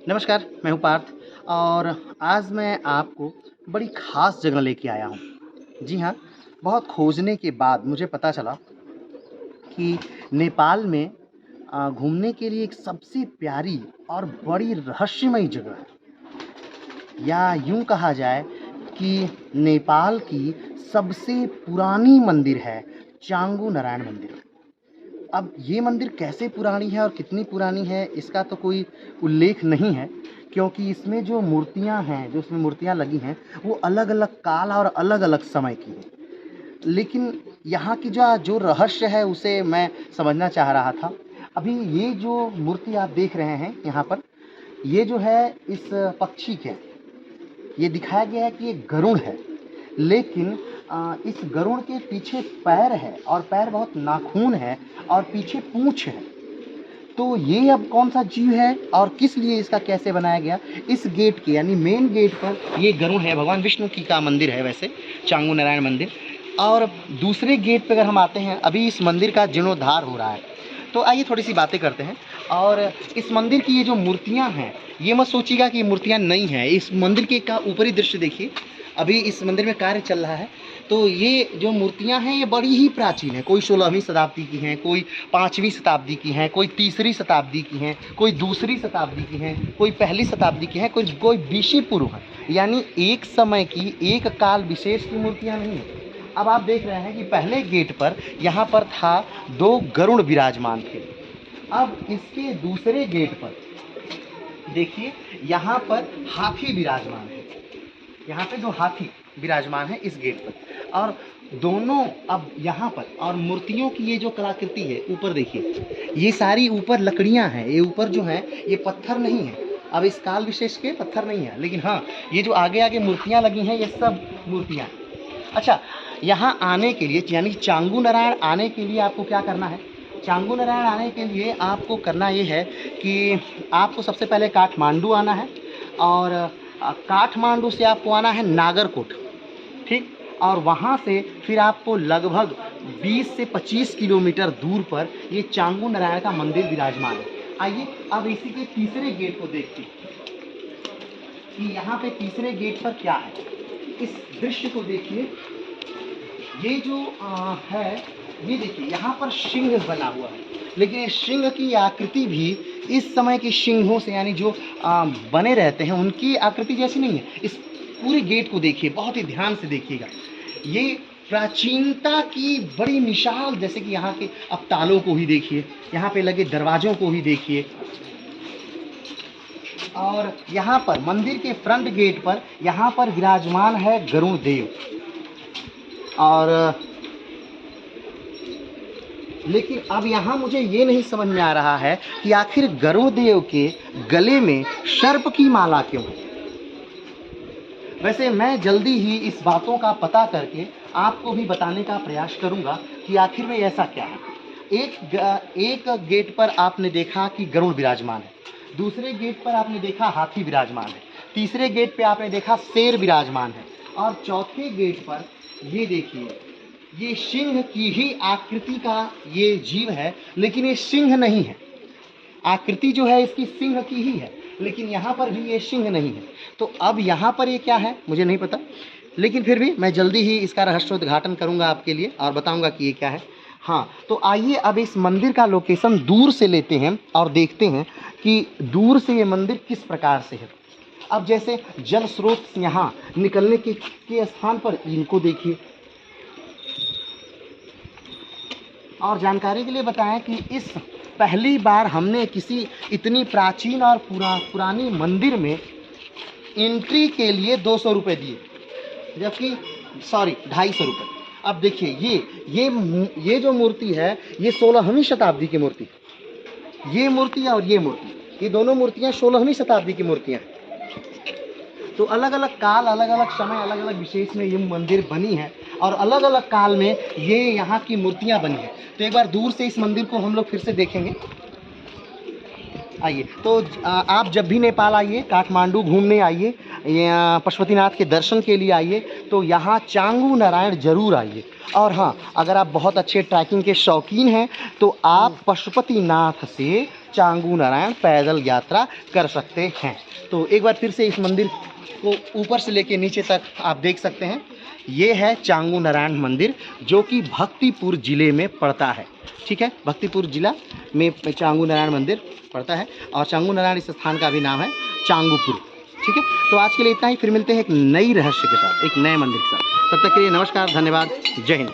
नमस्कार, मैं हूँ पार्थ और आज मैं आपको बड़ी ख़ास जगह लेके आया हूँ। जी हाँ, बहुत खोजने के बाद मुझे पता चला कि नेपाल में घूमने के लिए एक सबसे प्यारी और बड़ी रहस्यमयी जगह है, या यूँ कहा जाए कि नेपाल की सबसे पुरानी मंदिर है चांगू नारायण मंदिर। अब ये मंदिर कैसे पुरानी है और कितनी पुरानी है, इसका तो कोई उल्लेख नहीं है, क्योंकि इसमें जो मूर्तियाँ हैं, जो इसमें मूर्तियाँ लगी हैं, वो अलग-अलग काल और अलग-अलग समय की हैं। लेकिन यहाँ की जो जो रहस्य है, उसे मैं समझना चाह रहा था। अभी ये जो मूर्ति आप देख रहे हैं यहाँ पर, ये जो है इस पक्षी के, ये दिखाया गया है कि ये गरुड़ है, लेकिन इस गरुड़ के पीछे पैर है और पैर बहुत नाखून है और पीछे पूँछ है। तो ये अब कौन-सा जीव है और किस लिए इसका कैसे बनाया गया? इस गेट के यानी मेन गेट पर ये गरुड़ है, भगवान विष्णु की का मंदिर है वैसे, चांगू नारायण मंदिर। और दूसरे गेट पे अगर हम आते हैं, अभी इस मंदिर का जीर्णोद्धार हो रहा है। तो आइए थोड़ी-सी बातें करते हैं। और इस मंदिर की ये जो मूर्तियाँ हैं, ये मत सोचिएगा कि ये मूर्तियाँ नई हैं। इस मंदिर के का ऊपरी दृश्य देखिए, अभी इस मंदिर में कार्य चल रहा है। तो ये जो मूर्तियाँ हैं, ये बड़ी ही प्राचीन हैं। कोई 16वीं शताब्दी की हैं, कोई 5वीं शताब्दी की हैं, कोई 3री शताब्दी की हैं, कोई 2री शताब्दी की हैं, कोई 1ली शताब्दी की हैं, कोई बीसी पूर्व है। यानी एक समय की, एक काल विशेष की मूर्तियाँ नहीं हैं। अब आप देख रहे हैं कि पहले गेट पर यहाँ पर था 2 गरुड़ विराजमान थे। अब इसके दूसरे गेट पर देखिए, यहाँ पर हाथी विराजमान है। यहाँ पे 2 हाथी विराजमान है इस गेट पर, और दोनों अब यहाँ पर, और मूर्तियों की ये जो कलाकृति है ऊपर देखिए, ये सारी ऊपर लकड़ियाँ हैं। ये ऊपर जो है ये पत्थर नहीं है, अब इस काल विशेष के पत्थर नहीं है, लेकिन हाँ, ये जो आगे आगे मूर्तियाँ लगी हैं, ये सब मूर्तियाँ। अच्छा, यहाँ आने के लिए यानी चांगू नारायण आने के लिए आपको क्या करना है? चांगू नारायण आने के लिए आपको करना ये है कि आपको सबसे पहले काठमांडू आना है, और काठमांडू से आपको आना है नागरकोट, ठीक? और वहाँ से फिर आपको लगभग 20 से 25 किलोमीटर दूर पर ये चांगू नारायण का मंदिर विराजमान है। आइए अब इसी के तीसरे गेट को देखते हैं कि यहाँ पे तीसरे गेट पर क्या है। इस दृश्य को देखिए, ये जो है, ये देखिए यहाँ पर सिंह बना हुआ है, लेकिन इस सिंह की आकृति भी इस समय के सिंहों से, यानी जो बने रहते हैं उनकी आकृति जैसी नहीं है। इस पूरे गेट को देखिए, बहुत ही ध्यान से देखिएगा। ये प्राचीनता की बड़ी मिसाल, जैसे कि यहाँ के अब तालों को ही देखिए, यहाँ पे लगे दरवाज़ों को ही देखिए, और यहाँ पर मंदिर के फ्रंट गेट पर यहाँ पर विराजमान है गरुड़ देव। और लेकिन अब यहाँ मुझे ये नहीं समझ में आ रहा है कि आखिर गरुड़ देव के गले में सर्प की माला क्यों है। वैसे मैं जल्दी ही इस बातों का पता करके आपको भी बताने का प्रयास करूँगा कि आखिर में ऐसा क्या है। एक गेट पर आपने देखा कि गरुड़ विराजमान है, दूसरे गेट पर आपने देखा हाथी विराजमान है, तीसरे गेट पे आपने देखा शेर विराजमान है, और चौथे गेट पर ये देखिए, ये सिंह की ही आकृति का ये जीव है, लेकिन ये सिंह नहीं है। आकृति जो है इसकी सिंह की ही है, लेकिन यहाँ पर भी ये सिंह नहीं है। तो अब यहाँ पर ये क्या है मुझे नहीं पता, लेकिन फिर भी मैं जल्दी ही इसका रहस्योद्घाटन करूँगा आपके लिए और बताऊँगा कि ये क्या है। हाँ, तो आइए अब इस मंदिर का लोकेशन दूर से लेते हैं और देखते हैं कि दूर से ये मंदिर किस प्रकार से है। अब जैसे जल स्रोत यहाँ निकलने के स्थान पर इनको देखिए, और जानकारी के लिए बताएं कि इस पहली बार हमने किसी इतनी प्राचीन और पुरानी मंदिर में एंट्री के लिए 200 रुपये दिए, जबकि 250 रुपये। अब देखिए ये जो मूर्ति है, ये 16वीं शताब्दी की मूर्ति, ये मूर्ति और ये मूर्ति, ये दोनों मूर्तियाँ 16वीं शताब्दी की मूर्तियाँ हैं। तो अलग अलग काल, अलग अलग समय, अलग अलग विशेष में ये मंदिर बनी है, और अलग अलग काल में ये यहाँ की मूर्तियाँ बनी हैं। तो एक बार दूर से इस मंदिर को हम लोग फिर से देखेंगे। आइए। तो आप जब भी नेपाल आइए, काठमांडू घूमने आइए या पशुपतिनाथ के दर्शन के लिए आइए, तो यहाँ चांगू नारायण ज़रूर आइए। और हाँ, अगर आप बहुत अच्छे ट्रैकिंग के शौकीन हैं तो आप पशुपतिनाथ से चांगू नारायण पैदल यात्रा कर सकते हैं। तो एक बार फिर से इस मंदिर को ऊपर से लेके नीचे तक आप देख सकते हैं। ये है चांगू नारायण मंदिर, जो कि भक्तिपुर ज़िले में पड़ता है। ठीक है, भक्तिपुर जिला में चांगू नारायण मंदिर पड़ता है और चांगू नारायण इस स्थान का भी नाम है चांगूपुर। ठीक है, तो आज के लिए इतना ही। फिर मिलते हैं एक नई रहस्य के साथ, एक नए मंदिर के साथ। तब तक के लिए नमस्कार, धन्यवाद, जय हिंद।